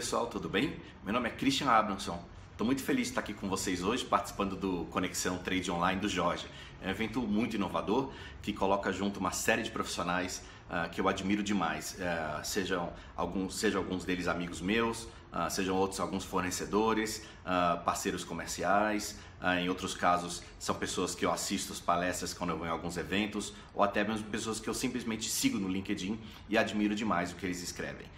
pessoal, tudo bem? Meu nome é Christian Abramson. Estou muito feliz de estar aqui com vocês hoje, participando do Conexão Trade Online do Jorge. É um evento muito inovador que coloca junto uma série de profissionais que eu admiro demais. Sejam alguns deles amigos meus, sejam outros alguns fornecedores, parceiros comerciais. Em outros casos, são pessoas que eu assisto as palestras quando eu vou em alguns eventos, ou até mesmo pessoas que eu simplesmente sigo no LinkedIn e admiro demais o que eles escrevem.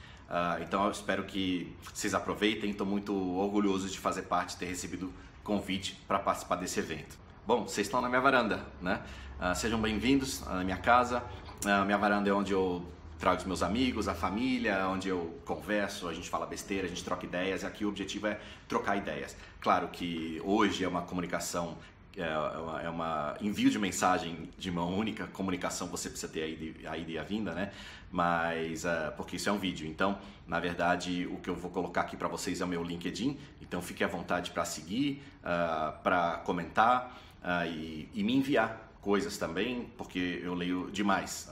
Então eu espero que vocês aproveitem. Estou muito orgulhoso de fazer parte, ter recebido convite para participar desse evento. Bom, vocês estão na minha varanda, né? Sejam bem-vindos na minha casa. Minha varanda é onde eu trago os meus amigos, a família, onde eu converso, a gente fala besteira, a gente troca ideias. E aqui o objetivo é trocar ideias. Claro que hoje é uma comunicação, envio de mensagem de mão única, comunicação você precisa ter a ida e a vinda, né? Mas, porque isso é um vídeo, então, na verdade, o que eu vou colocar aqui para vocês é o meu LinkedIn, então fique à vontade para seguir, para comentar e me enviar coisas também, porque eu leio demais.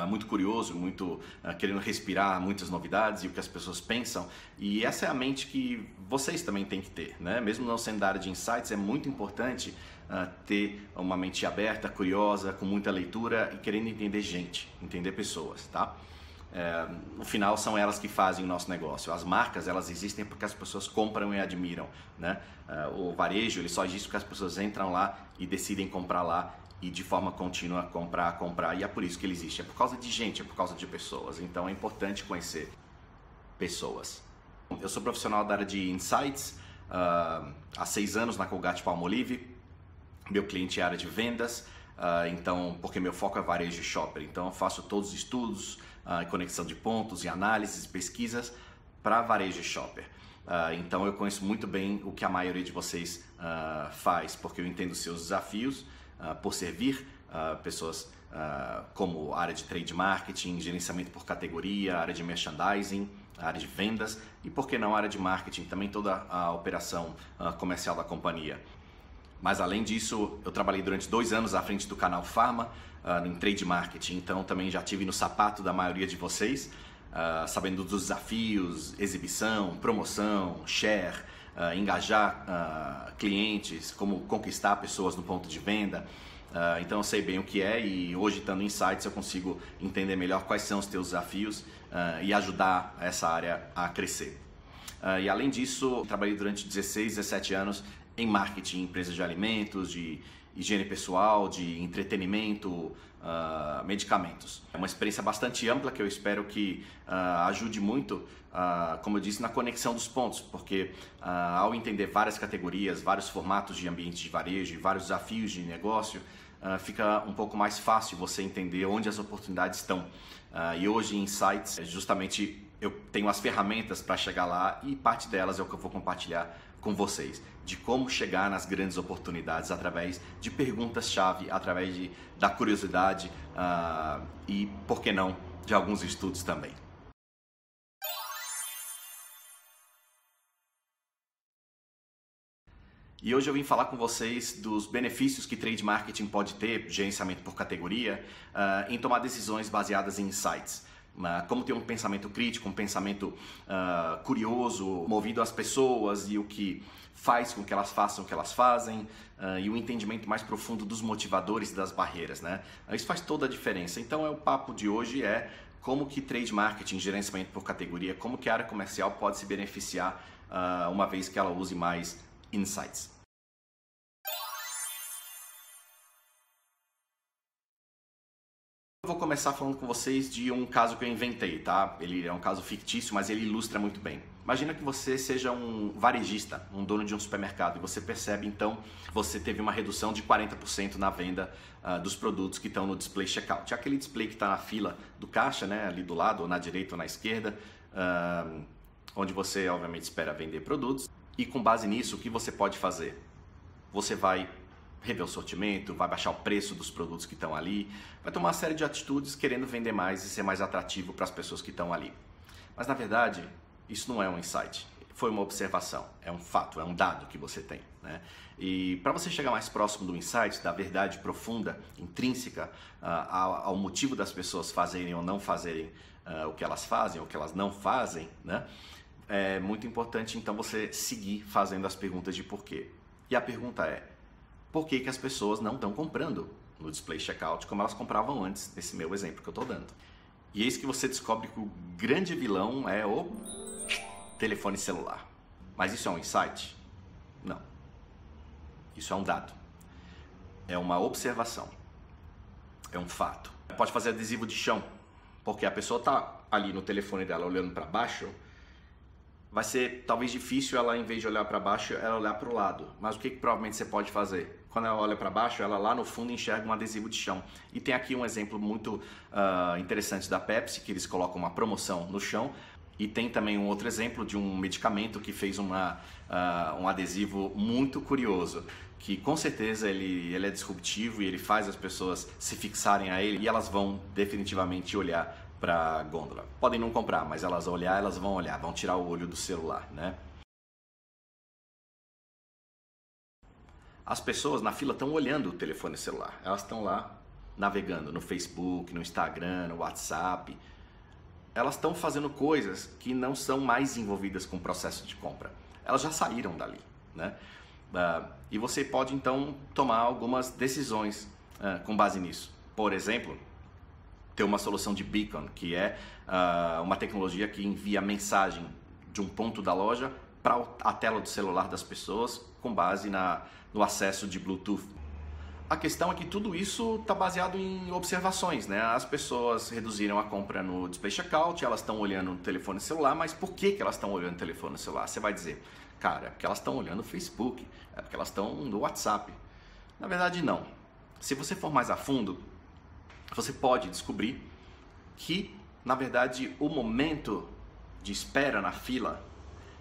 Muito curioso, muito querendo respirar muitas novidades e o que as pessoas pensam, e essa é a mente que vocês também têm que ter, né? Mesmo não sendo da área de insights, é muito importante ter uma mente aberta, curiosa, com muita leitura e querendo entender gente, entender pessoas, tá? No final são elas que fazem o nosso negócio. As marcas, elas existem porque as pessoas compram e admiram, né? O varejo, ele só existe porque as pessoas entram lá e decidem comprar lá e de forma contínua comprar, e é por isso que ele existe. É por causa de gente, é por causa de pessoas. Então é importante conhecer pessoas. Eu sou profissional da área de insights há 6 anos na Colgate-Palmolive. Meu cliente é a área de vendas, então, porque meu foco é varejo e shopper. Então eu faço todos os estudos, conexão de pontos e análises, pesquisas para varejo e shopper. Então eu conheço muito bem o que a maioria de vocês faz, porque eu entendo os seus desafios por servir pessoas como a área de trade marketing, gerenciamento por categoria, área de merchandising, área de vendas e, por que não, a área de marketing, também toda a operação comercial da companhia. Mas além disso, eu trabalhei durante 2 anos à frente do canal Pharma, em trade marketing, então também já tive no sapato da maioria de vocês, sabendo dos desafios, exibição, promoção, share, engajar clientes, como conquistar pessoas no ponto de venda. Então eu sei bem o que é, e hoje, estando em Insights, eu consigo entender melhor quais são os teus desafios e ajudar essa área a crescer. E além disso, trabalhei durante 16, 17 anos em marketing, empresas de alimentos, de higiene pessoal, de entretenimento, medicamentos. É uma experiência bastante ampla que eu espero que ajude muito, como eu disse, na conexão dos pontos, porque ao entender várias categorias, vários formatos de ambiente de varejo e vários desafios de negócio, fica um pouco mais fácil você entender onde as oportunidades estão. E hoje em Insights, justamente, eu tenho as ferramentas para chegar lá, e parte delas é o que eu vou compartilhar com vocês, de como chegar nas grandes oportunidades através de perguntas-chave, através da curiosidade e, por que não, de alguns estudos também. E hoje eu vim falar com vocês dos benefícios que trade marketing pode ter, gerenciamento por categoria, em tomar decisões baseadas em insights. Como ter um pensamento crítico, um pensamento curioso, movido às pessoas e o que faz com que elas façam o que elas fazem, e um entendimento mais profundo dos motivadores e das barreiras, né? Isso faz toda a diferença. Então o papo de hoje é como que trade marketing, gerenciamento por categoria, como que a área comercial pode se beneficiar uma vez que ela use mais insights. Eu vou começar falando com vocês de um caso que eu inventei, tá? Ele é um caso fictício, mas ele ilustra muito bem. Imagina que você seja um varejista, um dono de um supermercado, e você percebe então que você teve uma redução de 40% na venda dos produtos que estão no display checkout. Aquele display que está na fila do caixa, né? Ali do lado, ou na direita ou na esquerda, onde você obviamente espera vender produtos. E com base nisso, o que você pode fazer? Você vai rever o sortimento, vai baixar o preço dos produtos que estão ali, vai tomar uma série de atitudes querendo vender mais e ser mais atrativo para as pessoas que estão ali. Mas na verdade, isso não é um insight, foi uma observação, é um fato, é um dado que você tem, né? E para você chegar mais próximo do insight, da verdade profunda, intrínseca, ao motivo das pessoas fazerem ou não fazerem o que elas fazem, ou o que elas não fazem, né? é muito importante então você seguir fazendo as perguntas de porquê. E a pergunta é, por que as pessoas não estão comprando no display checkout como elas compravam antes, nesse meu exemplo que eu estou dando? E eis que você descobre que o grande vilão é o telefone celular. Mas isso é um insight? Não. Isso é um dado. É uma observação. É um fato. Pode fazer adesivo de chão, porque a pessoa está ali no telefone dela olhando para baixo, vai ser talvez difícil ela, em vez de olhar para baixo, ela olhar para o lado. Mas o que provavelmente você pode fazer? Quando ela olha para baixo, ela lá no fundo enxerga um adesivo de chão. E tem aqui um exemplo muito interessante da Pepsi, que eles colocam uma promoção no chão. E tem também um outro exemplo de um medicamento que fez um adesivo muito curioso, que com certeza ele é disruptivo e ele faz as pessoas se fixarem a ele e elas vão definitivamente olhar para a gôndola. Podem não comprar, mas elas vão olhar, vão tirar o olho do celular, né? As pessoas na fila estão olhando o telefone celular, elas estão lá navegando no Facebook, no Instagram, no WhatsApp. Elas estão fazendo coisas que não são mais envolvidas com o processo de compra. Elas já saíram dali, né? E você pode então tomar algumas decisões com base nisso. Por exemplo, ter uma solução de beacon, que é uma tecnologia que envia mensagem de um ponto da loja para a tela do celular das pessoas com base no acesso de Bluetooth. A questão é que tudo isso está baseado em observações, né? As pessoas reduziram a compra no display checkout, elas estão olhando no telefone celular, mas por que elas estão olhando no telefone celular? Você vai dizer, cara, é porque elas estão olhando no Facebook, é porque elas estão no WhatsApp. Na verdade, não. Se você for mais a fundo, você pode descobrir que, na verdade, o momento de espera na fila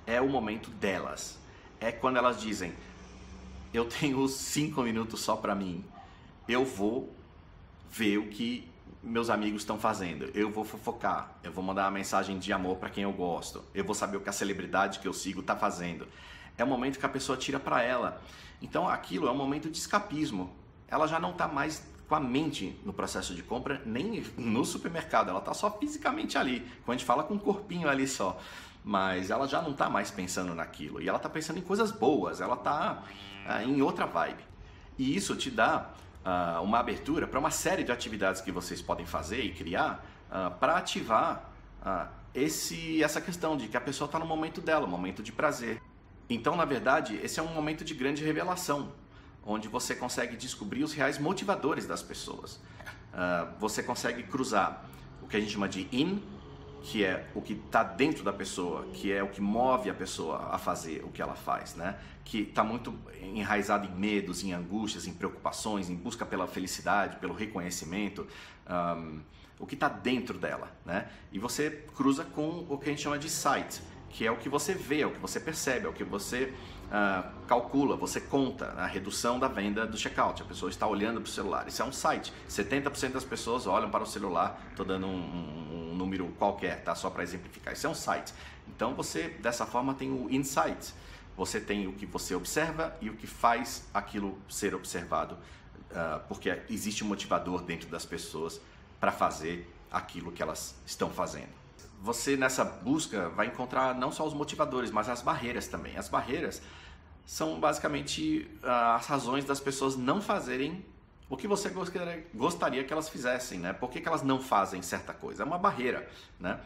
é o momento delas. É quando elas dizem, eu tenho 5 minutos só para mim, eu vou ver o que meus amigos estão fazendo, eu vou fofocar, eu vou mandar uma mensagem de amor para quem eu gosto, eu vou saber o que a celebridade que eu sigo está fazendo. É o momento que a pessoa tira para ela. Então aquilo é um momento de escapismo. Ela já não está mais com a mente no processo de compra, nem no supermercado, ela está só fisicamente ali, quando a gente fala com um corpinho ali só. Mas ela já não está mais pensando naquilo, e ela está pensando em coisas boas, ela está em outra vibe. E isso te dá uma abertura para uma série de atividades que vocês podem fazer e criar para ativar essa questão de que a pessoa está no momento dela, um momento de prazer. Então, na verdade, esse é um momento de grande revelação, onde você consegue descobrir os reais motivadores das pessoas. Você consegue cruzar o que a gente chama de in, que é o que está dentro da pessoa, que é o que move a pessoa a fazer o que ela faz, né? Que está muito enraizado em medos, em angústias, em preocupações, em busca pela felicidade, pelo reconhecimento, o que está dentro dela, né? E você cruza com o que a gente chama de sight, que é o que você vê, é o que você percebe, é o que você calcula, você conta a redução da venda do checkout. A pessoa está olhando para o celular. Isso é um site. 70% das pessoas olham para o celular. Estou dando um número qualquer, tá? Só para exemplificar. Isso é um site. Então você, dessa forma, tem o insight. Você tem o que você observa e o que faz aquilo ser observado, porque existe um motivador dentro das pessoas para fazer aquilo que elas estão fazendo. Você, nessa busca, vai encontrar não só os motivadores, mas as barreiras também. As barreiras são basicamente as razões das pessoas não fazerem o que você gostaria que elas fizessem, né? Por que elas não fazem certa coisa? É uma barreira, né?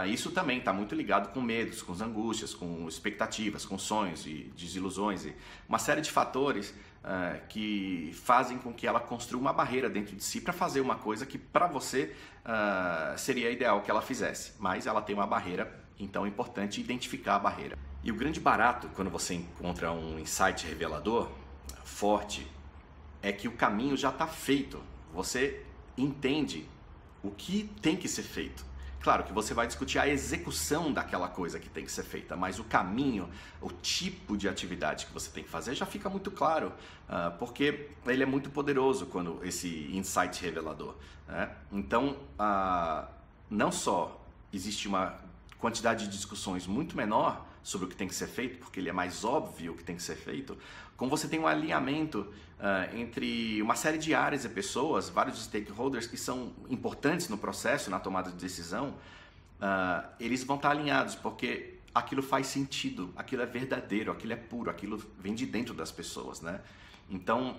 Isso também está muito ligado com medos, com angústias, com expectativas, com sonhos e desilusões. E uma série de fatores que fazem com que ela construa uma barreira dentro de si para fazer uma coisa que para você seria ideal que ela fizesse. Mas ela tem uma barreira, então é importante identificar a barreira. E o grande barato quando você encontra um insight revelador forte é que o caminho já está feito. Você entende o que tem que ser feito. Claro que você vai discutir a execução daquela coisa que tem que ser feita, mas o caminho, o tipo de atividade que você tem que fazer já fica muito claro, porque ele é muito poderoso quando esse insight revelador, né? Então, não só existe uma quantidade de discussões muito menor sobre o que tem que ser feito, porque ele é mais óbvio o que tem que ser feito, como você tem um alinhamento entre uma série de áreas e pessoas, vários stakeholders que são importantes no processo, na tomada de decisão, eles vão estar alinhados, porque aquilo faz sentido, aquilo é verdadeiro, aquilo é puro, aquilo vem de dentro das pessoas, né? Então,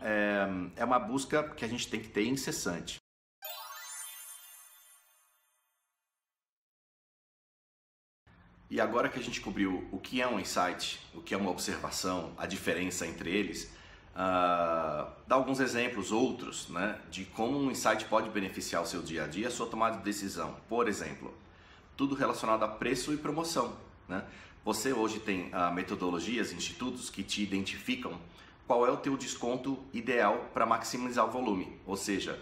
é uma busca que a gente tem que ter incessante. E agora que a gente cobriu o que é um insight, o que é uma observação, a diferença entre eles, dá alguns exemplos, outros, né, de como um insight pode beneficiar o seu dia a dia, a sua tomada de decisão. Por exemplo, tudo relacionado a preço e promoção, né? Você hoje tem metodologias, institutos que te identificam qual é o teu desconto ideal para maximizar o volume. Ou seja,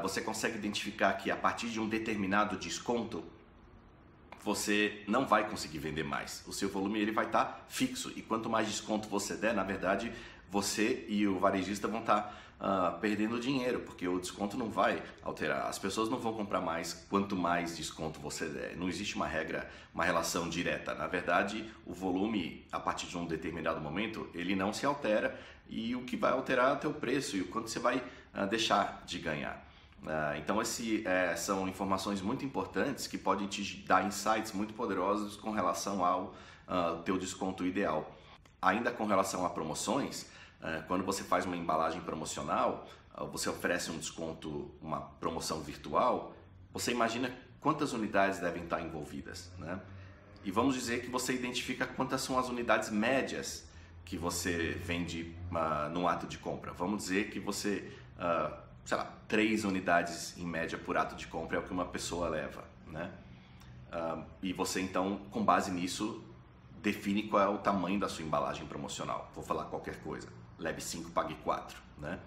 você consegue identificar que a partir de um determinado desconto, você não vai conseguir vender mais. O seu volume ele vai estar fixo e quanto mais desconto você der, na verdade, você e o varejista vão estar perdendo dinheiro, porque o desconto não vai alterar. As pessoas não vão comprar mais quanto mais desconto você der. Não existe uma regra, uma relação direta. Na verdade, o volume, a partir de um determinado momento, ele não se altera e o que vai alterar é o teu preço e o quanto você vai deixar de ganhar. Então são informações muito importantes que podem te dar insights muito poderosos com relação ao teu desconto ideal. Ainda com relação a promoções, quando você faz uma embalagem promocional, você oferece um desconto, uma promoção virtual, você imagina quantas unidades devem estar envolvidas, né? E vamos dizer que você identifica quantas são as unidades médias que você vende num ato de compra. Vamos dizer que você... sei lá, 3 unidades em média por ato de compra é o que uma pessoa leva, né? E você então, com base nisso, define qual é o tamanho da sua embalagem promocional. Vou falar qualquer coisa, leve 5, pague 4, né?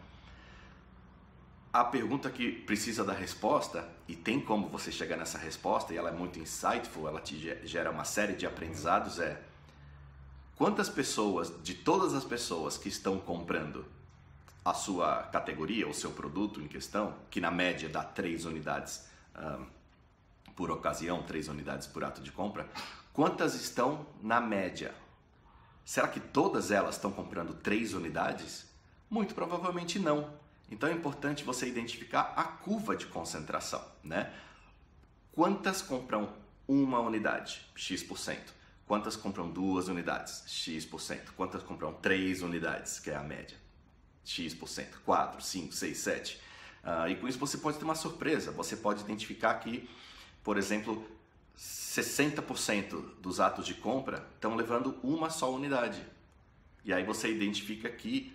A pergunta que precisa da resposta, e tem como você chegar nessa resposta, e ela é muito insightful, ela te gera uma série de aprendizados, é: quantas pessoas, de todas as pessoas que estão comprando a sua categoria, o seu produto em questão, que na média dá 3 unidades por ocasião, 3 unidades por ato de compra, quantas estão na média? Será que todas elas estão comprando 3 unidades? Muito provavelmente não. Então é importante você identificar a curva de concentração, né? Quantas compram uma unidade? X%. Quantas compram 2 unidades? X%. Quantas compram 3 unidades, que é a média? X%, 4, 5, 6, 7. E com isso você pode ter uma surpresa. Você pode identificar que, por exemplo, 60% dos atos de compra estão levando uma só unidade. E aí você identifica que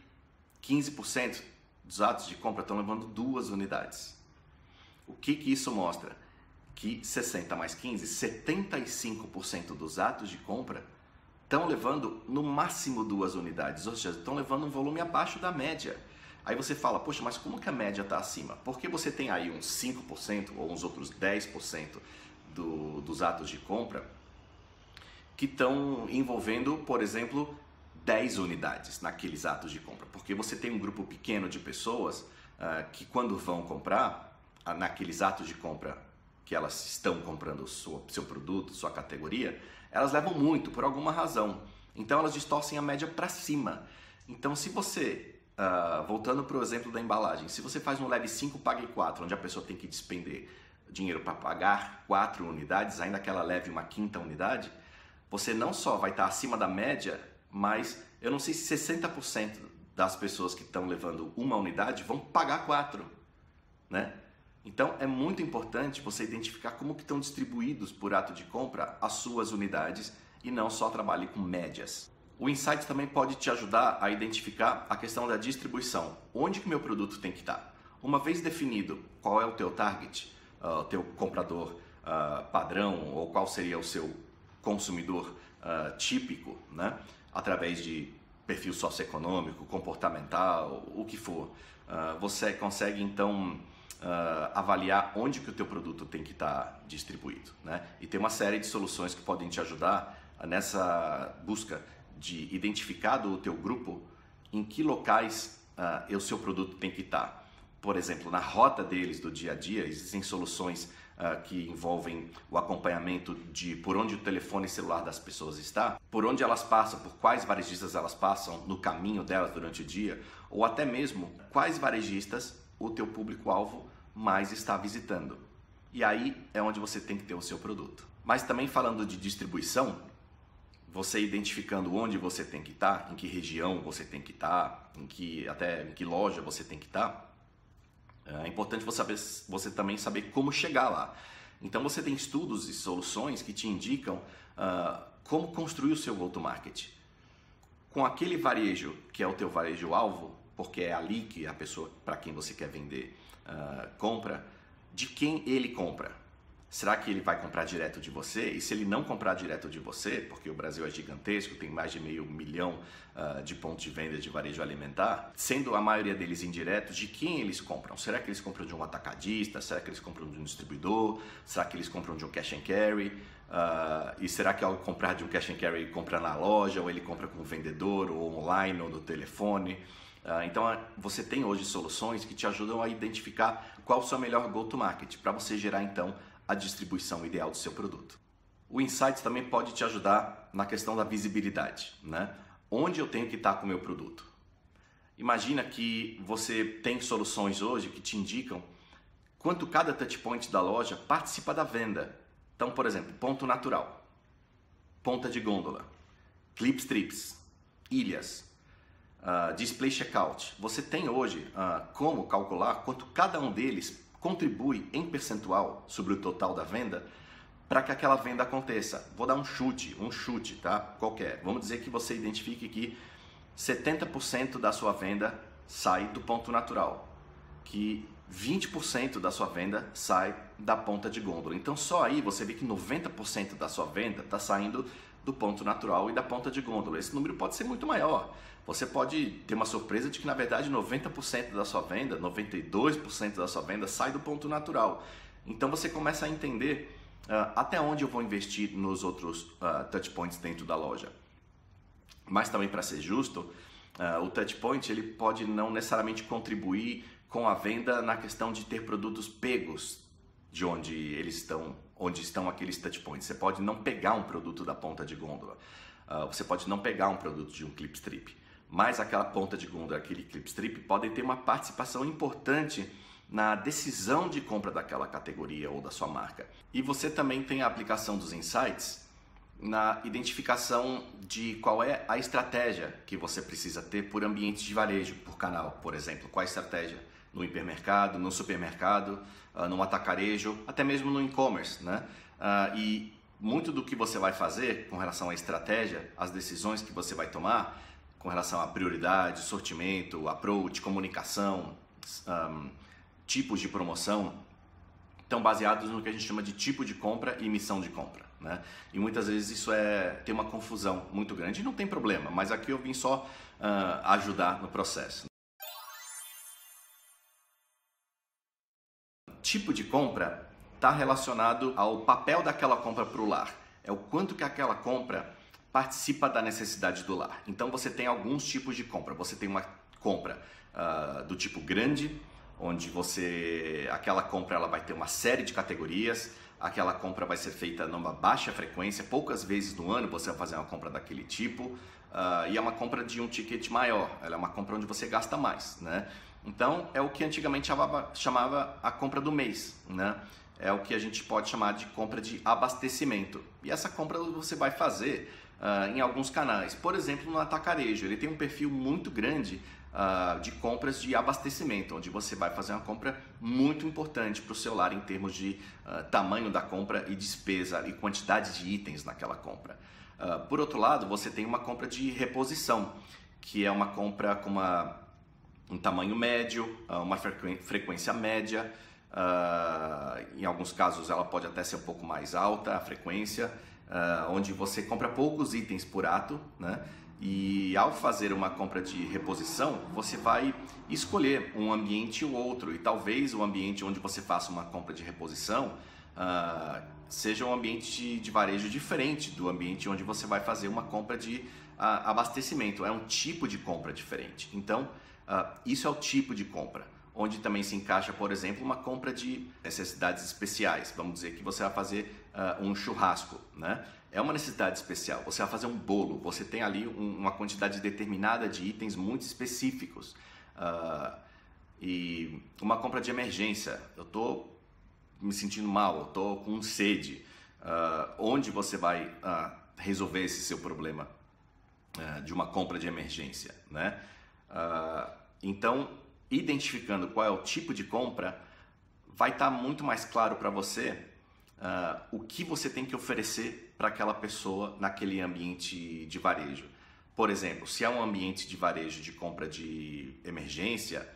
15% dos atos de compra estão levando 2 unidades. O que isso mostra? Que 60 mais 15, 75% dos atos de compra estão levando no máximo 2 unidades, ou seja, estão levando um volume abaixo da média. Aí você fala, poxa, mas como que a média está acima? Porque você tem aí uns 5% ou uns outros 10% dos atos de compra que estão envolvendo, por exemplo, 10 unidades naqueles atos de compra. Porque você tem um grupo pequeno de pessoas que quando vão comprar, naqueles atos de compra que elas estão comprando o seu produto, sua categoria, elas levam muito, por alguma razão. Então elas distorcem a média para cima. Então se você, voltando para o exemplo da embalagem, se você faz um leve 5, pague 4, onde a pessoa tem que despender dinheiro para pagar 4 unidades, ainda que ela leve uma 5ª unidade, você não só vai estar acima da média, mas eu não sei se 60% das pessoas que estão levando uma unidade vão pagar 4, né? Então é muito importante você identificar como que estão distribuídos por ato de compra as suas unidades e não só trabalhe com médias. O Insight também pode te ajudar a identificar a questão da distribuição. Onde que meu produto tem que estar? Uma vez definido qual é o teu target, o teu comprador padrão ou qual seria o seu consumidor típico, né? Através de perfil socioeconômico, comportamental, o que for, você consegue então avaliar onde que o teu produto tem que estar distribuído, né? E tem uma série de soluções que podem te ajudar nessa busca de identificar do teu grupo em que locais o seu produto tem que estar. Por exemplo, na rota deles do dia a dia, existem soluções que envolvem o acompanhamento de por onde o telefone celular das pessoas está, por onde elas passam, por quais varejistas elas passam no caminho delas durante o dia, ou até mesmo quais varejistas o teu público-alvo mais está visitando. E aí é onde você tem que ter o seu produto. Mas também falando de distribuição, você identificando onde você tem que estar, em que região você tem que estar, até em que loja você tem que estar, é importante você também saber como chegar lá. Então você tem estudos e soluções que te indicam como construir o seu go-to-market. Com aquele varejo que é o teu varejo-alvo, porque é ali que a pessoa para quem você quer vender compra, de quem ele compra. Será que ele vai comprar direto de você? E se ele não comprar direto de você, porque o Brasil é gigantesco, tem mais de 500 mil de pontos de venda de varejo alimentar, sendo a maioria deles indiretos, de quem eles compram? Será que eles compram de um atacadista? Será que eles compram de um distribuidor? Será que eles compram de um cash and carry? E será que ao comprar de um cash and carry ele compra na loja, ou ele compra com o vendedor, ou online, ou no telefone? Então você tem hoje soluções que te ajudam a identificar qual o seu melhor go-to-market, para você gerar então a distribuição ideal do seu produto. O Insights também pode te ajudar na questão da visibilidade, né? Onde eu tenho que estar com o meu produto? Imagina que você tem soluções hoje que te indicam quanto cada touchpoint da loja participa da venda. Então, por exemplo, ponto natural, ponta de gôndola, clipstrips, ilhas, display checkout. Você tem hoje como calcular quanto cada um deles contribui em percentual sobre o total da venda para que aquela venda aconteça. Vou dar um chute, tá? Qualquer. Vamos dizer que você identifique que 70% da sua venda sai do ponto natural, que 20% da sua venda sai da ponta de gôndola. Então só aí você vê que 90% da sua venda está saindo do ponto natural e da ponta de gôndola. Esse número pode ser muito maior. Você pode ter uma surpresa de que na verdade 90% da sua venda, 92% da sua venda sai do ponto natural. Então você começa a entender até onde eu vou investir nos outros touchpoints dentro da loja. Mas também, para ser justo, o touchpoint ele pode não necessariamente contribuir com a venda na questão de ter produtos pegos de onde estão aqueles touchpoints. Você pode não pegar um produto da ponta de gôndola, você pode não pegar um produto de um clipstrip, mas aquela ponta de gôndola, aquele clipstrip podem ter uma participação importante na decisão de compra daquela categoria ou da sua marca. E você também tem a aplicação dos insights na identificação de qual é a estratégia que você precisa ter por ambiente de varejo, por canal, por exemplo. Qual a estratégia no hipermercado, no supermercado, no atacarejo, até mesmo no e-commerce, né? E muito do que você vai fazer com relação à estratégia, as decisões que você vai tomar com relação à prioridade, sortimento, approach, comunicação, tipos de promoção, estão baseados no que a gente chama de tipo de compra e missão de compra, né? E muitas vezes isso tem uma confusão muito grande e não tem problema, mas aqui eu vim só ajudar no processo. Tipo de compra está relacionado ao papel daquela compra para o lar, é o quanto que aquela compra participa da necessidade do lar. Então você tem alguns tipos de compra. Você tem uma compra do tipo grande, onde aquela compra ela vai ter uma série de categorias, aquela compra vai ser feita numa baixa frequência, poucas vezes no ano você vai fazer uma compra daquele tipo, e é uma compra de um ticket maior, ela é uma compra onde você gasta mais, né? Então é o que antigamente chamava a compra do mês, né? É o que a gente pode chamar de compra de abastecimento. E essa compra você vai fazer em alguns canais. Por exemplo, no atacarejo, ele tem um perfil muito grande de compras de abastecimento, onde você vai fazer uma compra muito importante para o seu lar em termos de tamanho da compra e despesa e quantidade de itens naquela compra. Por outro lado, você tem uma compra de reposição, que é uma compra com um tamanho médio, uma frequência média, em alguns casos ela pode até ser um pouco mais alta a frequência, onde você compra poucos itens por ato, né? E ao fazer uma compra de reposição, você vai escolher um ambiente ou outro, e talvez o ambiente onde você faça uma compra de reposição seja um ambiente de varejo diferente do ambiente onde você vai fazer uma compra de abastecimento, é um tipo de compra diferente. Então, isso é o tipo de compra, onde também se encaixa, por exemplo, uma compra de necessidades especiais. Vamos dizer que você vai fazer um churrasco, né? É uma necessidade especial, você vai fazer um bolo, você tem ali uma quantidade determinada de itens muito específicos. E uma compra de emergência, eu estou me sentindo mal, eu estou com sede, onde você vai resolver esse seu problema de uma compra de emergência, né? Então, identificando qual é o tipo de compra, vai estar muito mais claro para você o que você tem que oferecer para aquela pessoa naquele ambiente de varejo. Por exemplo, se é um ambiente de varejo de compra de emergência,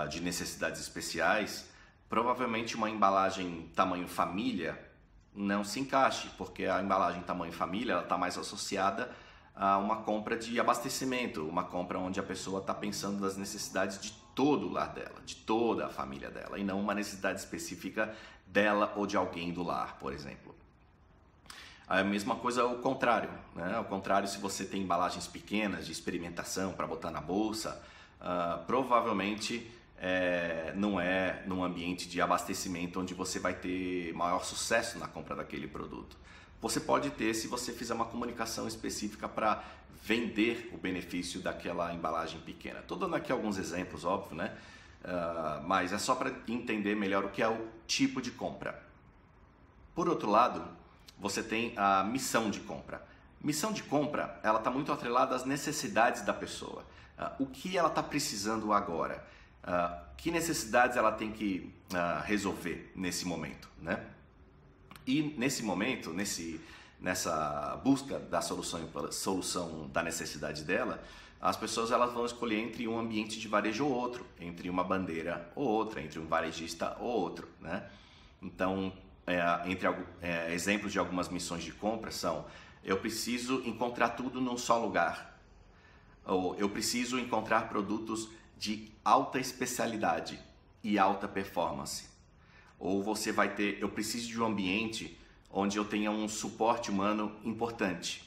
de necessidades especiais, provavelmente uma embalagem tamanho família não se encaixe, porque a embalagem tamanho família está mais associada a uma compra de abastecimento, uma compra onde a pessoa está pensando nas necessidades de todo o lar dela, de toda a família dela, e não uma necessidade específica dela ou de alguém do lar, por exemplo. A mesma coisa ao contrário, né? Ao contrário, se você tem embalagens pequenas de experimentação para botar na bolsa, provavelmente não é num ambiente de abastecimento onde você vai ter maior sucesso na compra daquele produto. Você pode ter se você fizer uma comunicação específica para vender o benefício daquela embalagem pequena. Estou dando aqui alguns exemplos, óbvio, né? Mas é só para entender melhor o que é o tipo de compra. Por outro lado, você tem a missão de compra. Missão de compra, ela está muito atrelada às necessidades da pessoa. O que ela está precisando agora? Que necessidades ela tem que resolver nesse momento, né? E nesse momento, nessa busca da solução da necessidade dela, as pessoas elas vão escolher entre um ambiente de varejo ou outro, entre uma bandeira ou outra, entre um varejista ou outro, né? Então, exemplos de algumas missões de compra são: eu preciso encontrar tudo num só lugar, ou eu preciso encontrar produtos de alta especialidade e alta performance. Ou você vai ter: eu preciso de um ambiente onde eu tenha um suporte humano importante.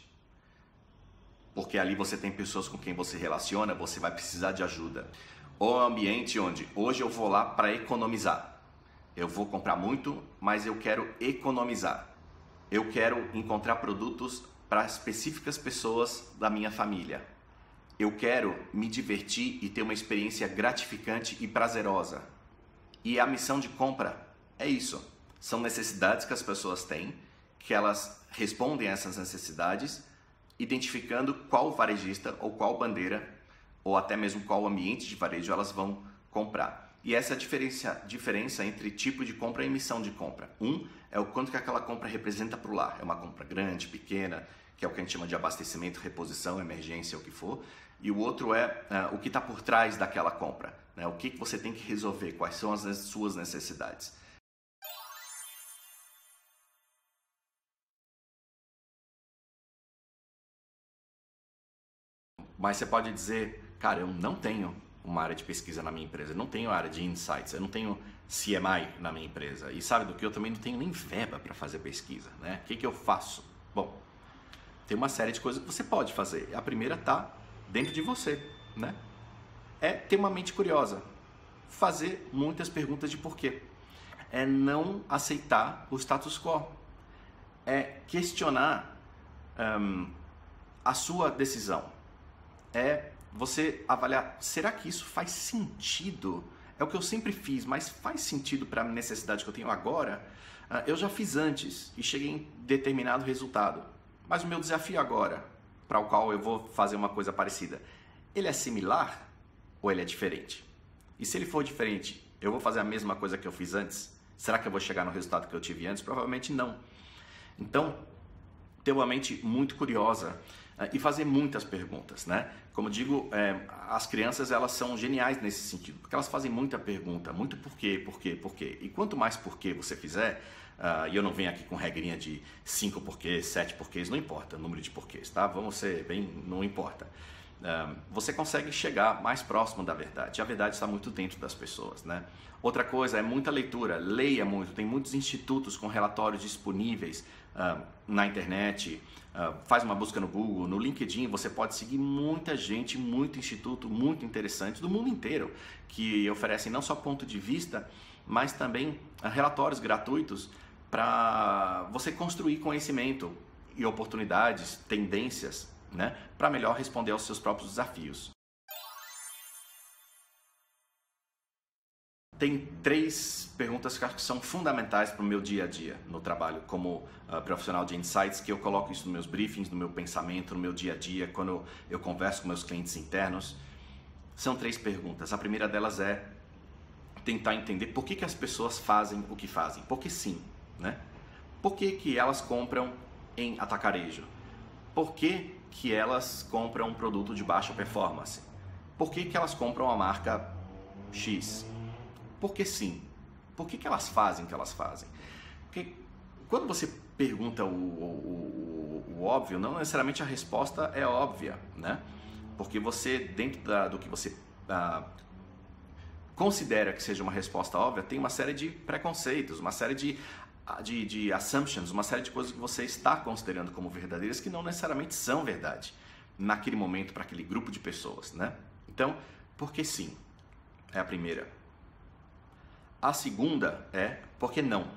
Porque ali você tem pessoas com quem você relaciona, você vai precisar de ajuda. Ou um ambiente onde hoje eu vou lá para economizar. Eu vou comprar muito, mas eu quero economizar. Eu quero encontrar produtos para específicas pessoas da minha família. Eu quero me divertir e ter uma experiência gratificante e prazerosa. E a missão de compra é isso. São necessidades que as pessoas têm, que elas respondem a essas necessidades, identificando qual varejista ou qual bandeira, ou até mesmo qual ambiente de varejo elas vão comprar. E essa é a diferença entre tipo de compra e missão de compra. É o quanto que aquela compra representa para o lar. É uma compra grande, pequena, que é o que a gente chama de abastecimento, reposição, emergência, o que for. E o outro é o que está por trás daquela compra, né? O que você tem que resolver, quais são as suas necessidades. Mas você pode dizer: cara, eu não tenho uma área de pesquisa na minha empresa, eu não tenho área de insights, eu não tenho CMI na minha empresa. E sabe do que? Eu também não tenho nem verba para fazer pesquisa, né? O que eu faço? Bom, tem uma série de coisas que você pode fazer. A primeira está dentro de você, né? É ter uma mente curiosa, fazer muitas perguntas de porquê. É não aceitar o status quo. É questionar a sua decisão. É você avaliar: será que isso faz sentido? É o que eu sempre fiz, mas faz sentido para a necessidade que eu tenho agora? Eu já fiz antes e cheguei em determinado resultado, mas o meu desafio agora, para o qual eu vou fazer uma coisa parecida, ele é similar ou ele é diferente? E se ele for diferente, eu vou fazer a mesma coisa que eu fiz antes? Será que eu vou chegar no resultado que eu tive antes? Provavelmente não. Então, ter uma mente muito curiosa e fazer muitas perguntas, né? Como digo, as crianças elas são geniais nesse sentido, porque elas fazem muita pergunta, muito porquê. E quanto mais porquê você fizer, e eu não venho aqui com regrinha de 5 porquês, 7 porquês, não importa o número de porquês, tá? Vamos ser bem, não importa. Você consegue chegar mais próximo da verdade. A verdade está muito dentro das pessoas, né? Outra coisa é muita leitura, leia muito. Tem muitos institutos com relatórios disponíveis na internet. Faz uma busca no Google, no LinkedIn, você pode seguir muita gente, muito instituto, muito interessante do mundo inteiro, que oferecem não só ponto de vista, mas também relatórios gratuitos para você construir conhecimento e oportunidades, tendências, né, para melhor responder aos seus próprios desafios. tem 3 perguntas que acho que são fundamentais para o meu dia a dia no trabalho como profissional de insights, que eu coloco isso nos meus briefings, no meu pensamento, no meu dia a dia, quando eu converso com meus clientes internos. São 3 perguntas. A primeira delas é tentar entender por que as pessoas fazem o que fazem. Porque sim, né? Por que elas compram em atacarejo? Por que elas compram um produto de baixa performance? Por que elas compram a marca X? Porque sim. Por que elas fazem o que elas fazem? Porque quando você pergunta o óbvio, não necessariamente a resposta é óbvia, né? Porque você, dentro do que você considera que seja uma resposta óbvia, tem uma série de preconceitos, uma série de assumptions, uma série de coisas que você está considerando como verdadeiras que não necessariamente são verdade naquele momento para aquele grupo de pessoas, né? Então, porque sim, é a primeira. A segunda é porque não.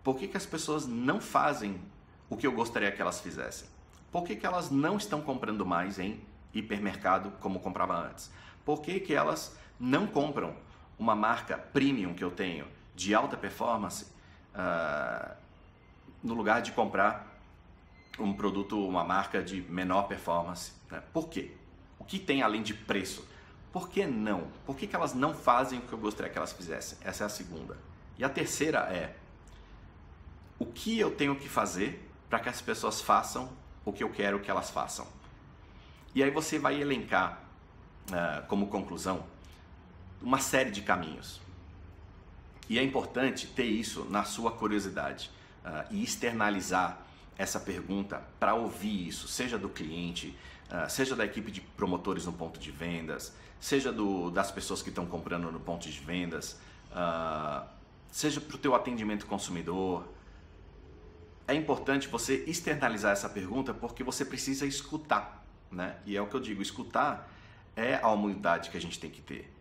Por que as pessoas não fazem o que eu gostaria que elas fizessem? Por que elas não estão comprando mais em hipermercado como comprava antes? Por que elas não compram uma marca premium que eu tenho de alta performance no lugar de comprar um produto, uma marca de menor performance, né? Por quê? O que tem além de preço? Por que não? Por que elas não fazem o que eu gostaria que elas fizessem? Essa é a segunda. E a terceira é: o que eu tenho que fazer para que as pessoas façam o que eu quero que elas façam? E aí você vai elencar, como conclusão, uma série de caminhos. E é importante ter isso na sua curiosidade e externalizar essa pergunta para ouvir isso, seja do cliente, seja da equipe de promotores no ponto de vendas, seja das pessoas que estão comprando no ponto de vendas, seja para o teu atendimento consumidor. É importante você externalizar essa pergunta porque você precisa escutar, né? E é o que eu digo, escutar é a humildade que a gente tem que ter.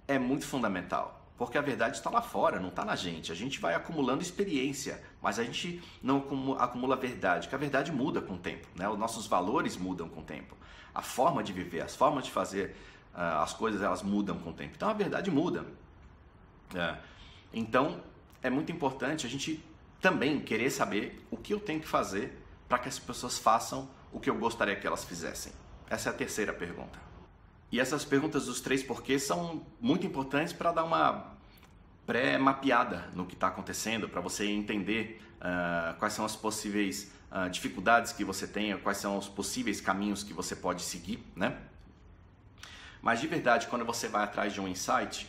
É muito fundamental, porque a verdade está lá fora, não está na gente. A gente vai acumulando experiência, mas a gente não acumula verdade, porque a verdade muda com o tempo, né? Os nossos valores mudam com o tempo. A forma de viver, as formas de fazer as coisas, elas mudam com o tempo. Então a verdade muda. Então é muito importante a gente também querer saber o que eu tenho que fazer para que as pessoas façam o que eu gostaria que elas fizessem. Essa é a terceira pergunta. E essas perguntas dos 3 porquês são muito importantes para dar uma pré-mapeada no que está acontecendo, para você entender quais são as possíveis dificuldades que você tenha, quais são os possíveis caminhos que você pode seguir, né? Mas de verdade, quando você vai atrás de um insight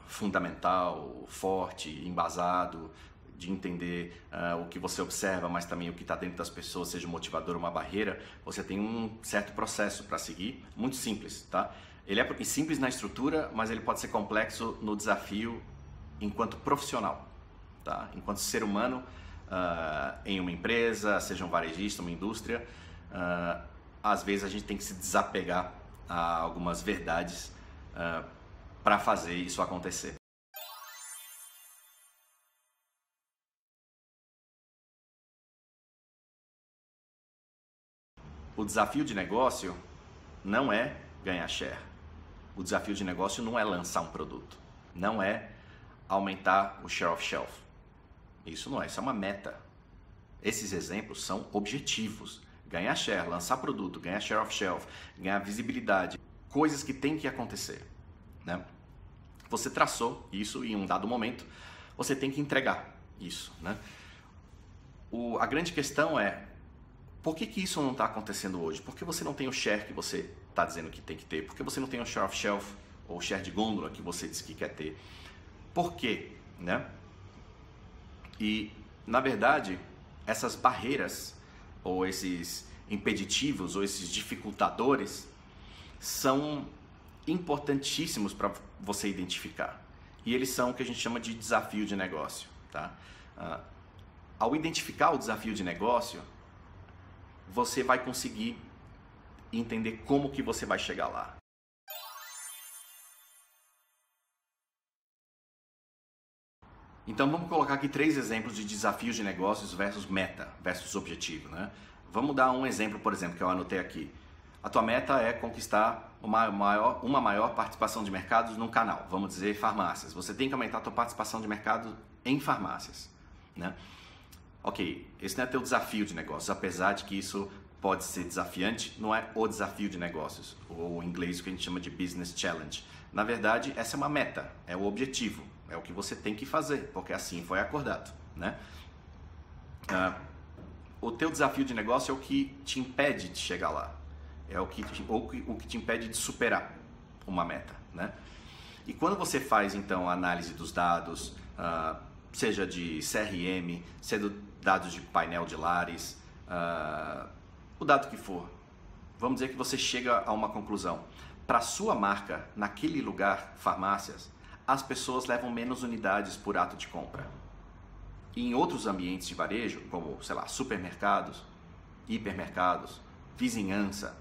fundamental, forte, embasado, de entender o que você observa, mas também o que está dentro das pessoas, seja um motivador ou uma barreira, você tem um certo processo para seguir, muito simples, tá? Ele é simples na estrutura, mas ele pode ser complexo no desafio enquanto profissional, tá? Enquanto ser humano em uma empresa, seja um varejista, uma indústria, às vezes a gente tem que se desapegar a algumas verdades para fazer isso acontecer. O desafio de negócio não é ganhar share. O desafio de negócio não é lançar um produto. Não é aumentar o share of shelf. Isso não é, isso é uma meta. Esses exemplos são objetivos. Ganhar share, lançar produto, ganhar share of shelf, ganhar visibilidade. Coisas que tem que acontecer, né? Você traçou isso em um dado momento, você tem que entregar isso, né? A grande questão é: por que isso não está acontecendo hoje? Por que você não tem o share que você está dizendo que tem que ter? Por que você não tem o share of shelf ou o share de gôndola que você diz que quer ter? Por quê? Né? E, na verdade, essas barreiras ou esses impeditivos ou esses dificultadores são importantíssimos para você identificar. E eles são o que a gente chama de desafio de negócio, tá? Ao identificar o desafio de negócio, você vai conseguir entender como que você vai chegar lá. Então vamos colocar aqui 3 exemplos de desafios de negócios versus meta, versus objetivo, né? Vamos dar um exemplo, por exemplo, que eu anotei aqui. A tua meta é conquistar uma maior participação de mercados num canal, vamos dizer farmácias. Você tem que aumentar a tua participação de mercado em farmácias, né? Ok, esse não é teu desafio de negócios, apesar de que isso pode ser desafiante, não é o desafio de negócios, ou em inglês o que a gente chama de business challenge. Na verdade, essa é uma meta, é o objetivo, é o que você tem que fazer, porque assim foi acordado, né? O teu desafio de negócio é o que te impede de chegar lá, é o que te impede de superar uma meta, né? E quando você faz então a análise dos dados, seja de CRM, seja dados de painel de lares, o dado que for, vamos dizer que você chega a uma conclusão. Para a sua marca, naquele lugar, farmácias, as pessoas levam menos unidades por ato de compra. E em outros ambientes de varejo, como, sei lá, supermercados, hipermercados, vizinhança,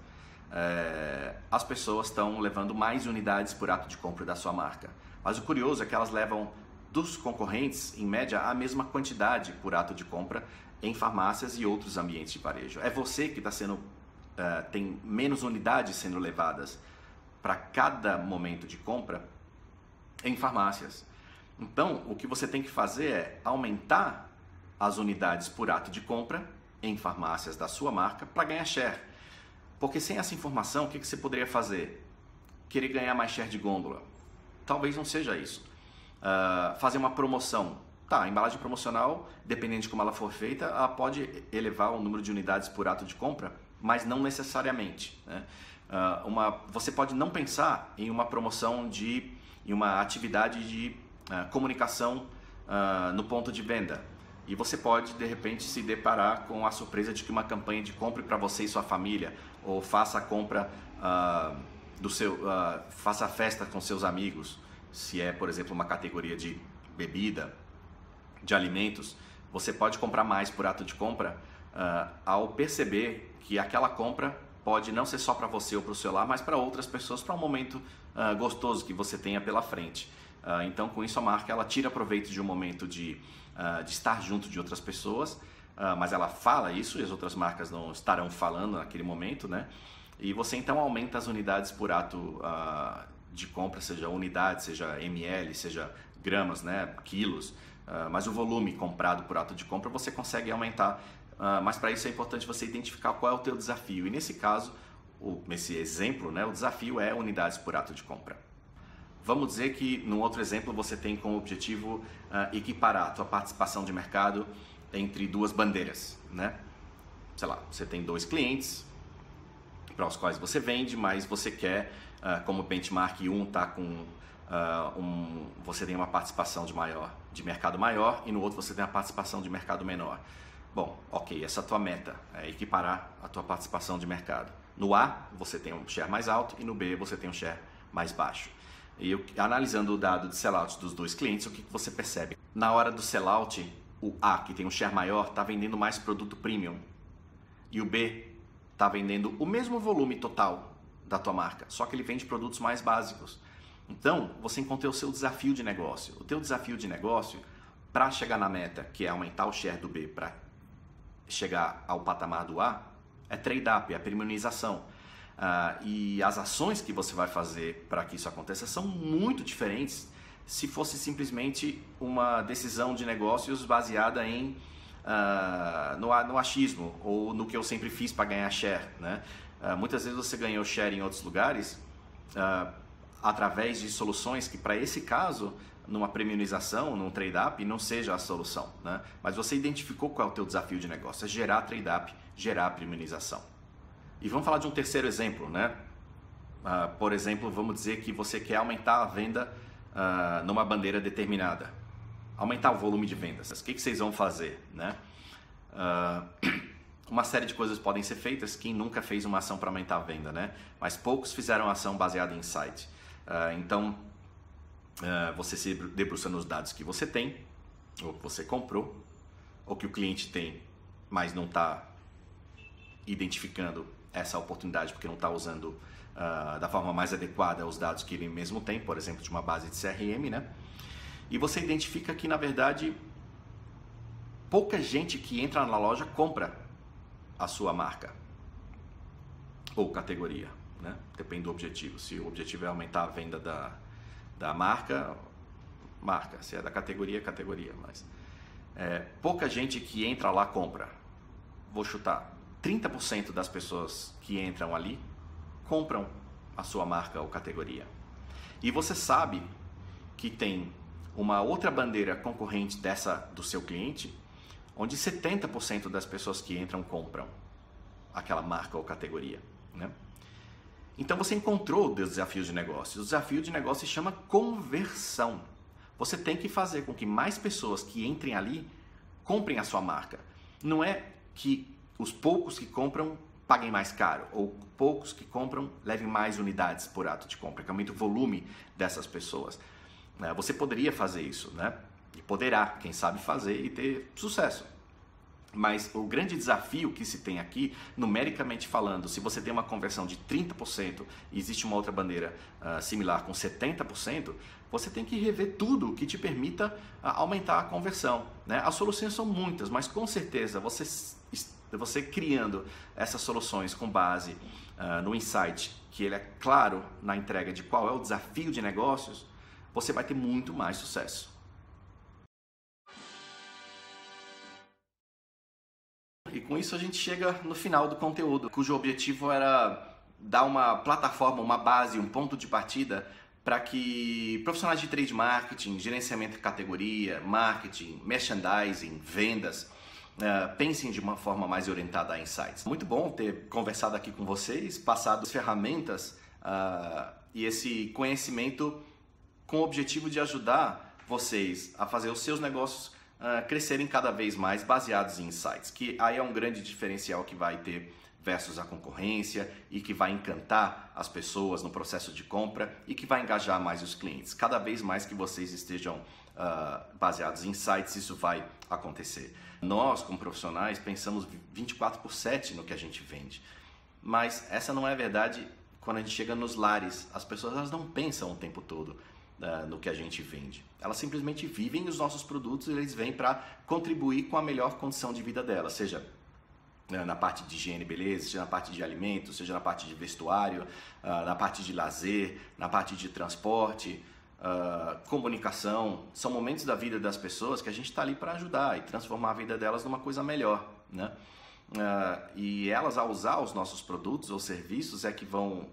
as pessoas estão levando mais unidades por ato de compra da sua marca. Mas o curioso é que elas levam dos concorrentes, em média, a mesma quantidade por ato de compra em farmácias e outros ambientes de varejo. É você que tem menos unidades sendo levadas para cada momento de compra em farmácias. Então, o que você tem que fazer é aumentar as unidades por ato de compra em farmácias da sua marca para ganhar share. Porque sem essa informação, o que você poderia fazer? Querer ganhar mais share de gôndola? Talvez não seja isso. Fazer uma promoção. Tá, a embalagem promocional, dependendo de como ela for feita, ela pode elevar o número de unidades por ato de compra, mas não necessariamente, né? Você pode não pensar em uma promoção em uma atividade de comunicação no ponto de venda. E você pode, de repente, se deparar com a surpresa de que uma campanha de compre para você e sua família, ou faça a compra faça a festa com seus amigos, se é, por exemplo, uma categoria de bebida, de alimentos, você pode comprar mais por ato de compra ao perceber que aquela compra pode não ser só para você ou para o seu lar, mas para outras pessoas, para um momento gostoso que você tenha pela frente. Então, com isso, a marca ela tira proveito de um momento de estar junto de outras pessoas, mas ela fala isso e as outras marcas não estarão falando naquele momento, né? E você então aumenta as unidades por ato de compra, seja unidade, seja ml, seja gramas, né? Quilos, mas o volume comprado por ato de compra você consegue aumentar, mas para isso é importante você identificar qual é o teu desafio. E nesse caso, nesse exemplo, né, o desafio é unidades por ato de compra. Vamos dizer que no outro exemplo você tem como objetivo equiparar a tua participação de mercado entre duas bandeiras, né? Sei lá, você tem 2 clientes para os quais você vende, mas você quer, como benchmark, está com você tem uma participação de mercado maior e no outro você tem uma participação de mercado menor. Bom, ok, essa é a tua meta, é equiparar a tua participação de mercado. No A você tem um share mais alto e no B você tem um share mais baixo. E analisando o dado de sellout dos 2 clientes, o que você percebe? Na hora do sellout, o A, que tem um share maior, está vendendo mais produto premium e o B está vendendo o mesmo volume total da tua marca, só que ele vende produtos mais básicos. Então, você encontrou o seu desafio de negócio. O teu desafio de negócio, para chegar na meta, que é aumentar o share do B para chegar ao patamar do A, é trade-up, é a premiumização. E as ações que você vai fazer para que isso aconteça são muito diferentes se fosse simplesmente uma decisão de negócios baseada no achismo ou no que eu sempre fiz para ganhar share, né? Muitas vezes você ganhou share em outros lugares através de soluções que, para esse caso, numa premiumização, num trade-up, não seja a solução, né? Mas você identificou qual é o teu desafio de negócio, é gerar trade-up, gerar premiumização. E vamos falar de um terceiro exemplo, né? Por exemplo, vamos dizer que você quer aumentar a venda numa bandeira determinada, aumentar o volume de vendas. O que vocês vão fazer, né? Uma série de coisas podem ser feitas. Quem nunca fez uma ação para aumentar a venda, né? Mas poucos fizeram ação baseada em insight. Então, você se debruça nos dados que você tem, ou que você comprou, ou que o cliente tem, mas não está identificando essa oportunidade porque não está usando da forma mais adequada os dados que ele mesmo tem, por exemplo, de uma base de CRM, né? E você identifica que, na verdade, pouca gente que entra na loja compra a sua marca. ou categoria, né? Depende do objetivo. Se o objetivo é aumentar a venda da marca, se é da categoria, categoria. Mas pouca gente que entra lá compra. Vou chutar, 30% das pessoas que entram ali compram a sua marca ou categoria. E você sabe que tem uma outra bandeira concorrente dessa do seu cliente, onde 70% das pessoas que entram compram aquela marca ou categoria, né? Então você encontrou o desafio de negócio. O desafio de negócio se chama conversão. Você tem que fazer com que mais pessoas que entrem ali comprem a sua marca. Não é que os poucos que compram paguem mais caro, ou poucos que compram levem mais unidades por ato de compra, que aumenta o volume dessas pessoas. Você poderia fazer isso, né? E poderá, quem sabe, fazer e ter sucesso. Mas o grande desafio que se tem aqui, numericamente falando, se você tem uma conversão de 30% e existe uma outra bandeira similar com 70%, você tem que rever tudo que te permita aumentar a conversão, né? As soluções são muitas, mas com certeza você criando essas soluções com base no insight, que ele é claro na entrega de qual é o desafio de negócios, você vai ter muito mais sucesso. E com isso a gente chega no final do conteúdo, cujo objetivo era dar uma plataforma, uma base, um ponto de partida para que profissionais de trade marketing, gerenciamento de categoria, marketing, merchandising, vendas, pensem de uma forma mais orientada a insights. Muito bom ter conversado aqui com vocês, passado as ferramentas e esse conhecimento com o objetivo de ajudar vocês a fazer os seus negócios crescerem cada vez mais baseados em insights, que aí é um grande diferencial que vai ter versus a concorrência e que vai encantar as pessoas no processo de compra e que vai engajar mais os clientes. Cada vez mais que vocês estejam baseados em insights, isso vai acontecer. Nós, como profissionais, pensamos 24/7 no que a gente vende, mas essa não é a verdade quando a gente chega nos lares. As pessoas elas não pensam o tempo todo no que a gente vende. Elas simplesmente vivem os nossos produtos e eles vêm para contribuir com a melhor condição de vida delas, seja na parte de higiene e beleza, seja na parte de alimentos, seja na parte de vestuário, na parte de lazer, na parte de transporte, comunicação. São momentos da vida das pessoas que a gente está ali para ajudar e transformar a vida delas numa coisa melhor, né? E elas, ao usar os nossos produtos ou serviços, é que vão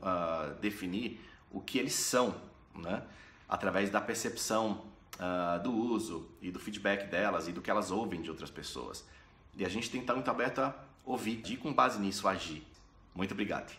definir o que eles são, né? Através da percepção do uso e do feedback delas e do que elas ouvem de outras pessoas. E a gente tem que estar muito aberto a ouvir e com base nisso agir. Muito obrigado.